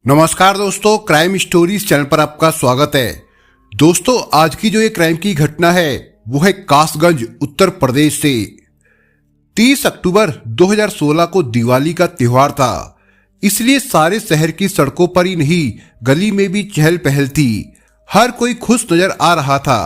नमस्कार दोस्तों, crime stories channel पर आपका स्वागत है। दोस्तों, आज की जो ये क्राइम की घटना है वो है कासगंज, उत्तर प्रदेश से। 30 अक्टूबर 2016 को दिवाली का त्योहार था, इसलिए सारे शहर की सड़कों पर ही नहीं गली में भी चहल पहल थी। हर कोई खुश नजर आ रहा था।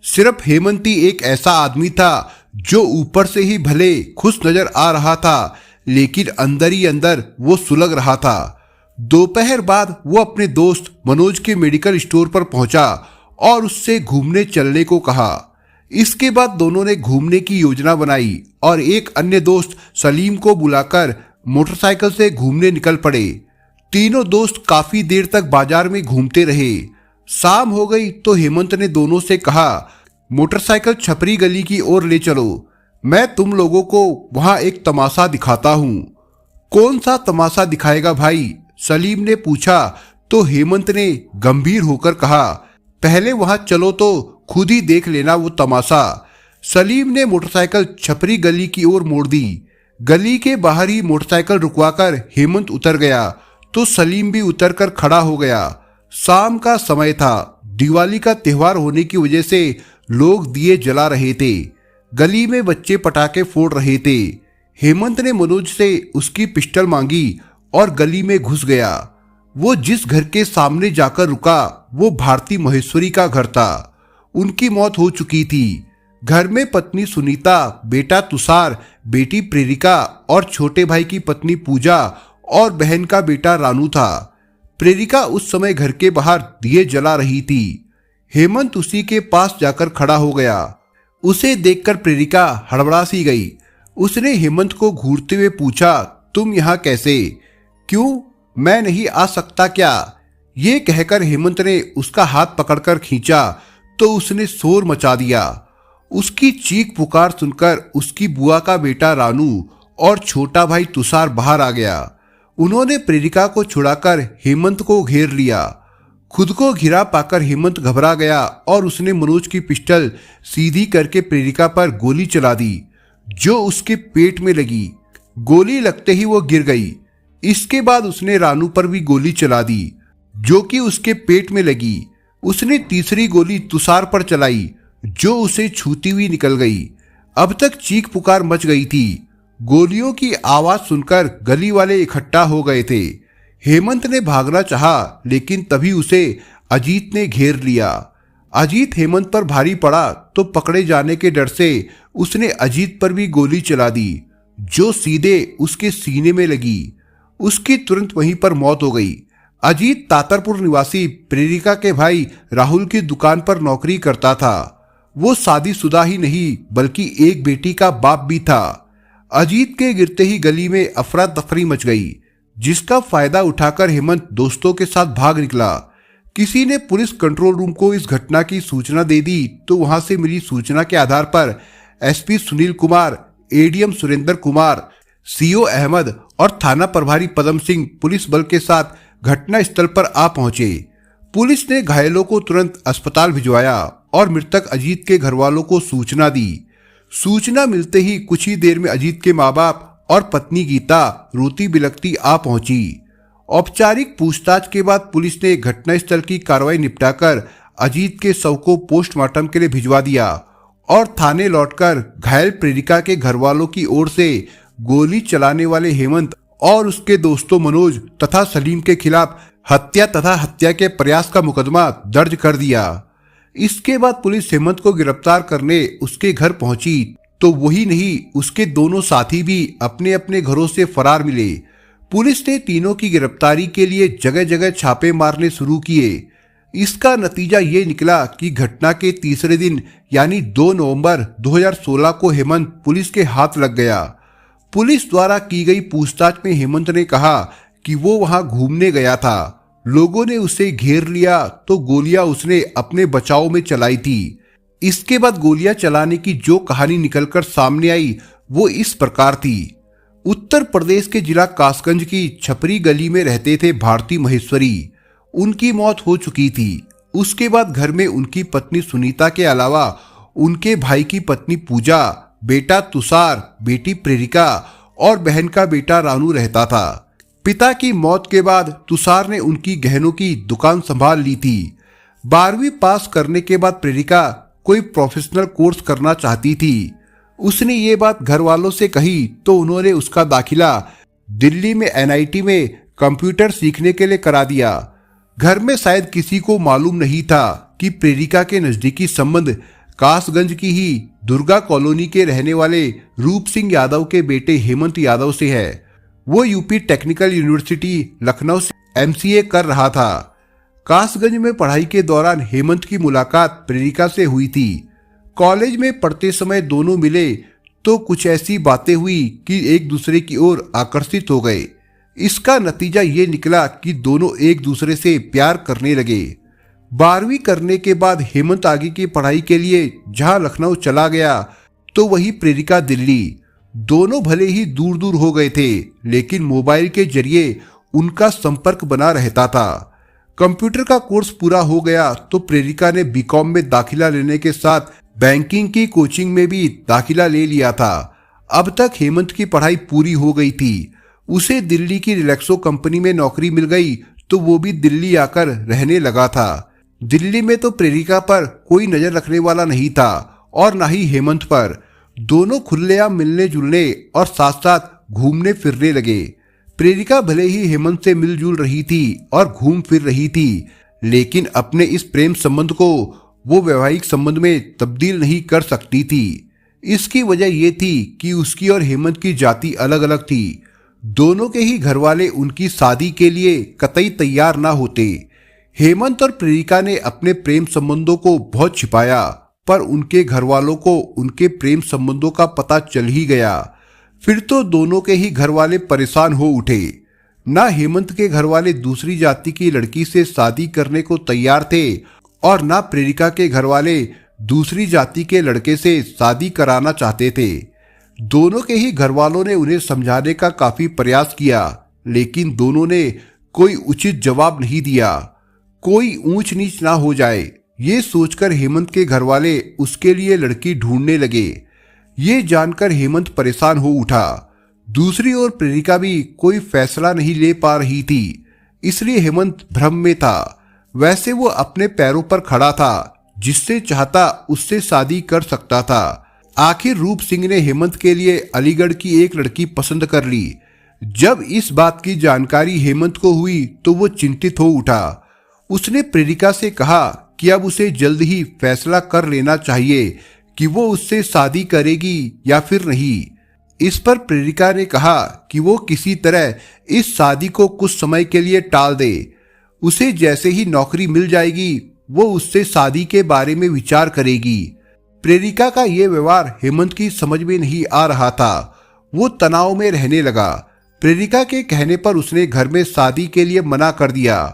सिर्फ हेमंती एक ऐसा आदमी था जो ऊपर से ही भले खुश नजर आ रहा था, लेकिन अंदर ही अंदर वो सुलग रहा था। दोपहर बाद वो अपने दोस्त मनोज के मेडिकल स्टोर पर पहुंचा और उससे घूमने चलने को कहा। इसके बाद दोनों ने घूमने की योजना बनाई और एक अन्य दोस्त सलीम को बुलाकर मोटरसाइकिल से घूमने निकल पड़े। तीनों दोस्त काफी देर तक बाजार में घूमते रहे। शाम हो गई तो हेमंत ने दोनों से कहा, मोटरसाइकिल छपरी गली की ओर ले चलो, मैं तुम लोगों को वहां एक तमाशा दिखाता हूं। कौन सा तमाशा दिखाएगा भाई? सलीम ने पूछा तो हेमंत ने गंभीर होकर कहा, पहले वहां चलो तो खुद ही देख लेना वो तमाशा। सलीम ने मोटरसाइकिल छपरी गली की ओर मोड़ दी। गली के बाहर ही मोटरसाइकिल रुकवाकर हेमंत उतर गया तो सलीम भी उतरकर खड़ा हो गया। शाम का समय था। दिवाली का त्योहार होने की वजह से लोग दिए जला रहे थे। गली में बच्चे पटाखे फोड़ रहे थे। हेमंत ने मनोज से उसकी पिस्टल मांगी और गली में घुस गया। वो जिस घर के सामने जाकर रुका वो भारती महेश्वरी का घर था। उनकी मौत हो चुकी थी। घर में पत्नी सुनीता, बेटा तुषार, बेटी प्रेरिका और छोटे भाई की पत्नी पूजा और बहन का बेटा रानू था। प्रेरिका उस समय घर के बाहर दिए जला रही थी। हेमंत उसी के पास जाकर खड़ा हो गया। उसे देखकर प्रेरिका हड़बड़ा सी गई। उसने हेमंत को घूरते हुए पूछा, तुम यहाँ कैसे? क्यों, मैं नहीं आ सकता क्या? ये कहकर हेमंत ने उसका हाथ पकड़कर खींचा तो उसने शोर मचा दिया। उसकी चीख पुकार सुनकर उसकी बुआ का बेटा रानू और छोटा भाई तुषार बाहर आ गया। उन्होंने प्रेरिका को छुड़ाकर हेमंत को घेर लिया। खुद को घिरा पाकर हेमंत घबरा गया और उसने मनोज की पिस्टल सीधी करके प्रेरिका पर गोली चला दी, जो उसके पेट में लगी। गोली लगते ही वो गिर गई। इसके बाद उसने रानू पर भी गोली चला दी, जो कि उसके पेट में लगी। उसने तीसरी गोली तुषार पर चलाई, जो उसे छूती हुई निकल गई। अब तक चीख पुकार मच गई थी। गोलियों की आवाज सुनकर गली वाले इकट्ठा हो गए थे। हेमंत ने भागना चाहा, लेकिन तभी उसे अजीत ने घेर लिया। अजीत हेमंत पर भारी पड़ा तो पकड़े जाने के डर से उसने अजीत पर भी गोली चला दी, जो सीधे उसके सीने में लगी। उसकी तुरंत वहीं पर मौत हो गई। अजीत तातरपुर निवासी प्रेरिका के भाई राहुल की दुकान पर नौकरी करता था। वो शादीशुदा ही नहीं बल्कि एक बेटी का बाप भी था। अजीत के गिरते ही गली में अफरा तफरी मच गई, जिसका फायदा उठाकर हेमंत दोस्तों के साथ भाग निकला। किसी ने पुलिस कंट्रोल रूम को इस घटना की सूचना दे दी तो वहां से मिली सूचना के आधार पर SP Sunil Kumar, ADM Surendra Kumar, CO Ahmad और थाना प्रभारी पदम सिंह पुलिस बल के साथ घटना स्थल पर आ पहुंचे। पुलिस ने घायलों को तुरंत अस्पताल भिजवाया और मृतक अजीत के घर वालों को सूचना दी। सूचना मिलते ही कुछ ही देर में अजीत के माँ बाप और पत्नी गीता रोती बिलखती आ पहुंची। औपचारिक पूछताछ के बाद पुलिस ने घटनास्थल की कार्रवाई निपटाकर अजीत के शव को पोस्टमार्टम के लिए भिजवा दिया और थाने लौटकर घायल प्रेरिका के घर वालों की ओर से गोली चलाने वाले हेमंत और उसके दोस्तों मनोज तथा सलीम के खिलाफ हत्या तथा हत्या के प्रयास का मुकदमा दर्ज कर दिया। इसके बाद पुलिस हेमंत को गिरफ्तार करने उसके घर पहुंची तो वही नहीं, उसके दोनों साथी भी अपने अपने घरों से फरार मिले। पुलिस ने तीनों की गिरफ्तारी के लिए जगह जगह छापे मारने शुरू किए। इसका नतीजा ये निकला कि घटना के तीसरे दिन यानी 2 नवंबर 2016 को हेमंत पुलिस के हाथ लग गया। पुलिस द्वारा की गई पूछताछ में हेमंत ने कहा कि वो वहां घूमने गया था। लोगों ने उसे घेर लिया तो गोलियां उसने अपने बचाव में चलाई थी। इसके बाद गोलियां चलाने की जो कहानी निकलकर सामने आई वो इस प्रकार थी। उत्तर प्रदेश के जिला कासगंज की छपरी गली में रहते थे भारती महेश्वरी। उनकी मौत हो चुकी थी। उसके बाद घर में उनकी पत्नी सुनीता के अलावा उनके भाई की पत्नी पूजा, बेटा तुषार, बेटी प्रेरिका और बहन का बेटा रानू रहता था। पिता की मौत के बाद तुषार ने उनकी गहनों की दुकान संभाल ली थी। 12वीं पास करने के बाद प्रेरिका कोई प्रोफेशनल कोर्स करना चाहती थी। उसने ये बात घर वालों से कही तो उन्होंने उसका दाखिला दिल्ली में NIT में कंप्यूटर सीखने के लिए करा दिया। घर में शायद किसी को मालूम नहीं था कि प्रेरिका के नजदीकी संबंध कासगंज की ही दुर्गा कॉलोनी के रहने वाले रूप सिंह यादव के बेटे हेमंत यादव से है। वो यूपी टेक्निकल यूनिवर्सिटी लखनऊ से MCA कर रहा था। कासगंज में पढ़ाई के दौरान हेमंत की मुलाकात प्रेरिका से हुई थी। कॉलेज में पढ़ते समय दोनों मिले तो कुछ ऐसी बातें हुई कि एक दूसरे की ओर आकर्षित हो गए। इसका नतीजा ये निकला कि दोनों एक दूसरे से प्यार करने लगे। 12वीं करने के बाद हेमंत आगे की पढ़ाई के लिए जहां लखनऊ चला गया तो वही प्रेरिका दिल्ली। दोनों भले ही दूर दूर हो गए थे, लेकिन मोबाइल के जरिए उनका संपर्क बना रहता था। कंप्यूटर का कोर्स पूरा हो गया तो प्रेरिका ने BCom में दाखिला लेने के साथ बैंकिंग की कोचिंग में भी दाखिला ले लिया था। अब तक हेमंत की पढ़ाई पूरी हो गई थी। उसे दिल्ली की रिलैक्सो कंपनी में नौकरी मिल गई तो वो भी दिल्ली आकर रहने लगा था। दिल्ली में तो प्रेरिका पर कोई नजर रखने वाला नहीं था और ना ही हेमंत पर। दोनों खुलेआम मिलने जुलने और साथ साथ घूमने फिरने लगे। प्रेरिका भले ही हेमंत से मिलजुल रही थी और घूम फिर रही थी, लेकिन अपने इस प्रेम संबंध को वो वैवाहिक संबंध में तब्दील नहीं कर सकती थी। इसकी वजह ये थी कि उसकी और हेमंत की जाति अलग अलग थी। दोनों के ही घर वाले उनकी शादी के लिए कतई तैयार ना होते। हेमंत और प्रेरिका ने अपने प्रेम संबंधों को बहुत छिपाया, पर उनके घर वालों को उनके प्रेम संबंधों का पता चल ही गया। फिर तो दोनों के ही घर वाले परेशान हो उठे। ना हेमंत के घर वाले दूसरी जाति की लड़की से शादी करने को तैयार थे और ना प्रेरिका के घर वाले दूसरी जाति के लड़के से शादी कराना चाहते थे। दोनों के ही घर वालों ने उन्हें समझाने का काफी प्रयास किया, लेकिन दोनों ने कोई उचित जवाब नहीं दिया। कोई ऊंच नीच ना हो जाए, ये सोचकर हेमंत के घर वाले उसके लिए लड़की ढूंढने लगे। ये जानकर हेमंत परेशान हो उठा। दूसरी ओर प्रेरिका भी कोई फैसला नहीं ले पा रही थी, इसलिए हेमंत भ्रम में था। वैसे वो अपने पैरों पर खड़ा था, जिससे चाहता उससे शादी कर सकता था। आखिर रूप सिंह ने हेमंत के लिए अलीगढ़ की एक लड़की पसंद कर ली। जब इस बात की जानकारी हेमंत को हुई तो वो चिंतित हो उठा। उसने प्रेरिका से कहा कि अब उसे जल्द ही फैसला कर लेना चाहिए कि वो उससे शादी करेगी या फिर नहीं। इस पर प्रेरिका ने कहा कि वो किसी तरह इस शादी को कुछ समय के लिए टाल दे। उसे जैसे ही नौकरी मिल जाएगी वो उससे शादी के बारे में विचार करेगी। प्रेरिका का ये व्यवहार हेमंत की समझ में नहीं आ रहा था। वो तनाव में रहने लगा। प्रेरिका के कहने पर उसने घर में शादी के लिए मना कर दिया।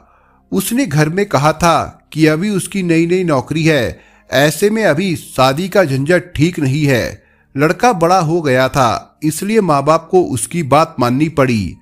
उसने घर में कहा था कि अभी उसकी नई नई नौकरी है, ऐसे में अभी शादी का झंझट ठीक नहीं है। लड़का बड़ा हो गया था, इसलिए माँ बाप को उसकी बात माननी पड़ी।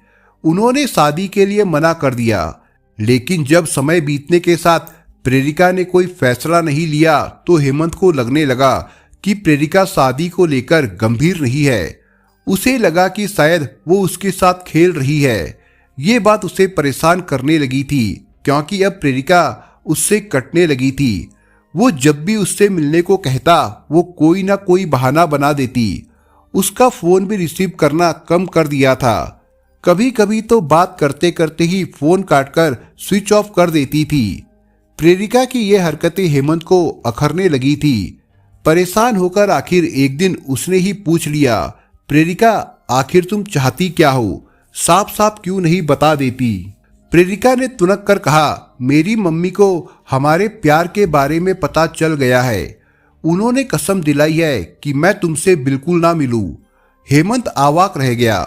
उन्होंने शादी के लिए मना कर दिया, लेकिन जब समय बीतने के साथ प्रेरिका ने कोई फैसला नहीं लिया तो हेमंत को लगने लगा कि प्रेरिका शादी को लेकर गंभीर नहीं है। उसे लगा कि शायद वो उसके साथ खेल रही है। ये बात उसे परेशान करने लगी थी, क्योंकि अब प्रेरिका उससे कटने लगी थी। वो जब भी उससे मिलने को कहता वो कोई ना कोई बहाना बना देती। उसका फोन भी रिसीव करना कम कर दिया था। कभी कभी तो बात करते करते ही फोन काटकर स्विच ऑफ कर देती थी। प्रेरिका की ये हरकतें हेमंत को अखरने लगी थी। परेशान होकर आखिर एक दिन उसने ही पूछ लिया, प्रेरिका आखिर तुम चाहती क्या हो? साफ साफ क्यों नहीं बता देती? प्रेरिका ने तुनक कर कहा, मेरी मम्मी को हमारे प्यार के बारे में पता चल गया है। उन्होंने कसम दिलाई है कि मैं तुमसे बिल्कुल ना मिलूं। हेमंत अवाक रह गया।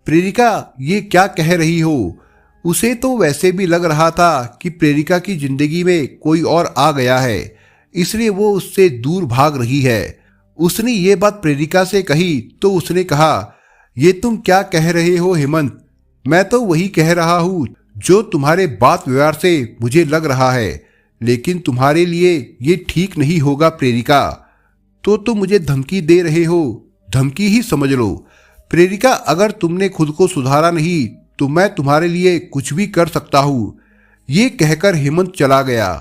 प्रेरिका ये क्या कह रही हो? उसे तो वैसे भी लग रहा था कि प्रेरिका की जिंदगी में कोई और आ गया है, इसलिए वो उससे दूर भाग रही है। उसने ये बात प्रेरिका से कही तो उसने कहा, ये तुम क्या कह रहे हो हेमंत? मैं तो वही कह रहा हूँ जो तुम्हारे बात व्यवहार से मुझे लग रहा है, लेकिन तुम्हारे लिए ये ठीक नहीं होगा प्रेरिका। तो तुम मुझे धमकी दे रहे हो? धमकी ही समझ लो। प्रेरिका अगर तुमने खुद को सुधारा नहीं तो मैं तुम्हारे लिए कुछ भी कर सकता हूँ। ये कहकर हेमंत चला गया।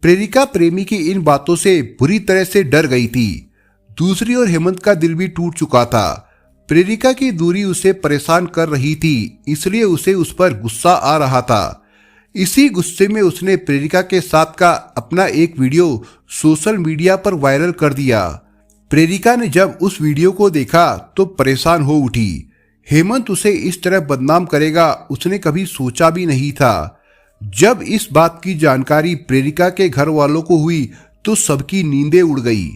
प्रेरिका प्रेमी की इन बातों से बुरी तरह से डर गई थी। दूसरी ओर हेमंत का दिल भी टूट चुका था। प्रेरिका की दूरी उसे परेशान कर रही थी, इसलिए उसे उस पर गुस्सा आ रहा था। इसी गुस्से में उसने प्रेरिका के साथ का अपना एक वीडियो सोशल मीडिया पर वायरल कर दिया। प्रेरिका ने जब उस वीडियो को देखा तो परेशान हो उठी। हेमंत उसे इस तरह बदनाम करेगा उसने कभी सोचा भी नहीं था। जब इस बात की जानकारी प्रेरिका के घर वालों को हुई तो सबकी नींदें उड़ गई।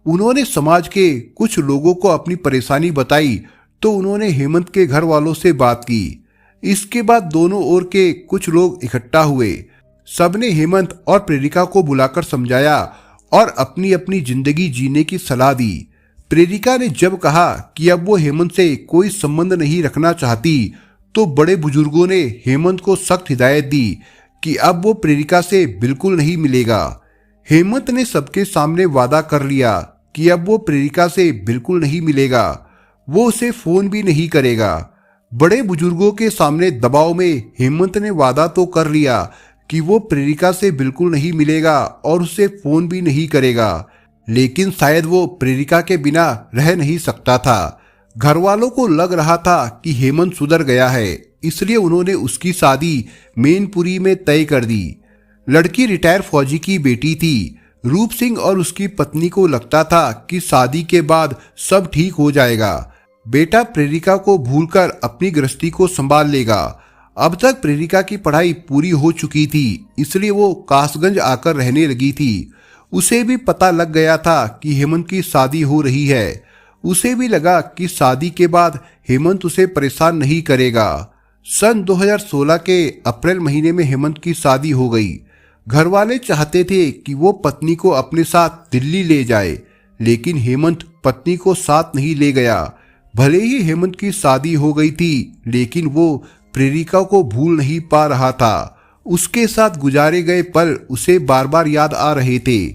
उन्होंने समाज के कुछ लोगों को अपनी परेशानी बताई तो उन्होंने हेमंत के घर वालों से बात की। इसके बाद दोनों ओर के कुछ लोग इकट्ठा हुए। सबने हेमंत और प्रेरिका को बुलाकर समझाया और अपनी अपनी जिंदगी जीने की सलाह दी। प्रेरिका ने जब कहा कि अब वो हेमंत से कोई संबंध नहीं रखना चाहती तो बड़े बुजुर्गों ने हेमंत को सख्त हिदायत दी कि अब वो प्रेरिका से बिल्कुल नहीं मिलेगा। हेमंत ने सबके सामने वादा कर लिया कि अब वो प्रेरिका से बिल्कुल नहीं मिलेगा, वो उसे फोन भी नहीं करेगा। बड़े बुजुर्गों के सामने दबाव में हेमंत ने वादा तो कर लिया कि वो प्रेरिका से बिल्कुल नहीं मिलेगा और उसे फोन भी नहीं करेगा, लेकिन शायद वो प्रेरिका के बिना रह नहीं सकता था। घर वालों को लग रहा था कि हेमंत सुधर गया है, इसलिए उन्होंने उसकी शादी मैनपुरी में तय कर दी। लड़की रिटायर फौजी की बेटी थी। रूप सिंह और उसकी पत्नी को लगता था कि शादी के बाद सब ठीक हो जाएगा, बेटा प्रेरिका को भूलकर अपनी गृहस्थी को संभाल लेगा। अब तक प्रेरिका की पढ़ाई पूरी हो चुकी थी, इसलिए वो कासगंज आकर रहने लगी थी। उसे भी पता लग गया था कि हेमंत की शादी हो रही है। उसे भी लगा कि शादी के बाद हेमंत उसे परेशान नहीं करेगा। सन 2016 के अप्रैल महीने में हेमंत की शादी हो गई। घर वाले चाहते थे कि वो पत्नी को अपने साथ दिल्ली ले जाए, लेकिन हेमंत पत्नी को साथ नहीं ले गया। भले ही हेमंत की शादी हो गई थी, लेकिन वो प्रेरिका को भूल नहीं पा रहा था। उसके साथ गुजारे गए पल उसे बार बार याद आ रहे थे,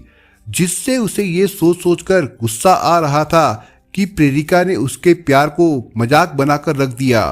जिससे उसे ये सोच सोचकर गुस्सा आ रहा था कि प्रेरिका ने उसके प्यार को मजाक बनाकर रख दिया।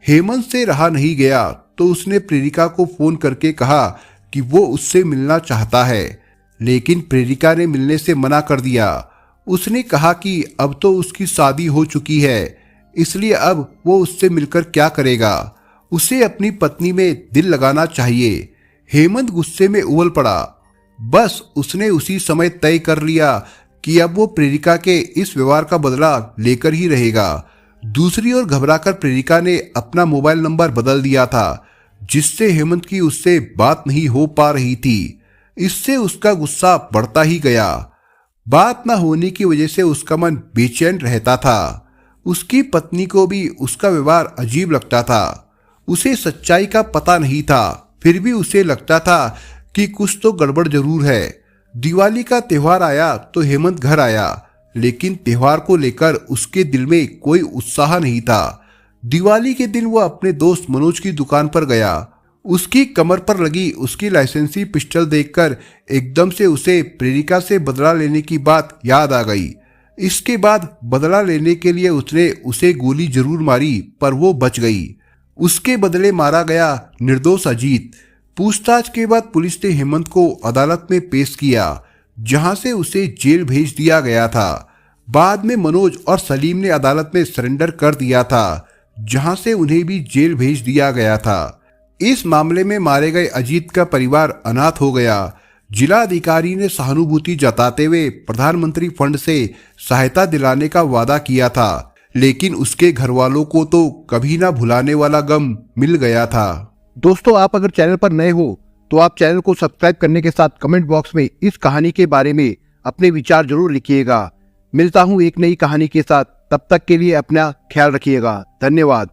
हेमंत से रहा नहीं गया तो उसने प्रेरिका को फोन करके कहा कि वो उससे मिलना चाहता है, लेकिन प्रेरिका ने मिलने से मना कर दिया। उसने कहा कि अब तो उसकी शादी हो चुकी है, इसलिए अब वो उससे मिलकर क्या करेगा, उसे अपनी पत्नी में दिल लगाना चाहिए। हेमंत गुस्से में उबल पड़ा। बस उसने उसी समय तय कर लिया कि अब वो प्रेरिका के इस व्यवहार का बदला लेकर ही रहेगा। दूसरी ओर घबराकर प्रेरिका ने अपना मोबाइल नंबर बदल दिया था, जिससे हेमंत की उससे बात नहीं हो पा रही थी। इससे उसका गुस्सा बढ़ता ही गया। बात न होने की वजह से उसका मन बेचैन रहता था। उसकी पत्नी को भी उसका व्यवहार अजीब लगता था। उसे सच्चाई का पता नहीं था, फिर भी उसे लगता था कि कुछ तो गड़बड़ जरूर है। दिवाली का त्योहार आया तो हेमंत घर आया, लेकिन त्योहार को लेकर उसके दिल में कोई उत्साह नहीं था। दिवाली के दिन वो अपने दोस्त मनोज की दुकान पर गया। उसकी कमर पर लगी उसकी लाइसेंसी पिस्टल देखकर एकदम से उसे प्रेरिका से बदला लेने की बात याद आ गई। इसके बाद बदला लेने के लिए उसने उसे गोली जरूर मारी, पर वो बच गई। उसके बदले मारा गया निर्दोष अजीत। पूछताछ के बाद पुलिस ने हेमंत को अदालत में पेश किया, जहां से उसे जेल भेज दिया गया था। बाद में मनोज और सलीम ने अदालत में सरेंडर कर दिया था, जहां से उन्हें भी जेल भेज दिया गया था। इस मामले में मारे गए अजीत का परिवार अनाथ हो गया। जिला अधिकारी ने सहानुभूति जताते हुए प्रधानमंत्री फंड से सहायता दिलाने का वादा किया था, लेकिन उसके घर वालों को तो कभी ना भुलाने वाला गम मिल गया था। दोस्तों, आप अगर चैनल पर नए हो तो आप चैनल को सब्सक्राइब करने के साथ कमेंट बॉक्स में इस कहानी के बारे में अपने विचार जरूर लिखिएगा। मिलता हूं एक नई कहानी के साथ, तब तक के लिए अपना ख्याल रखिएगा। धन्यवाद।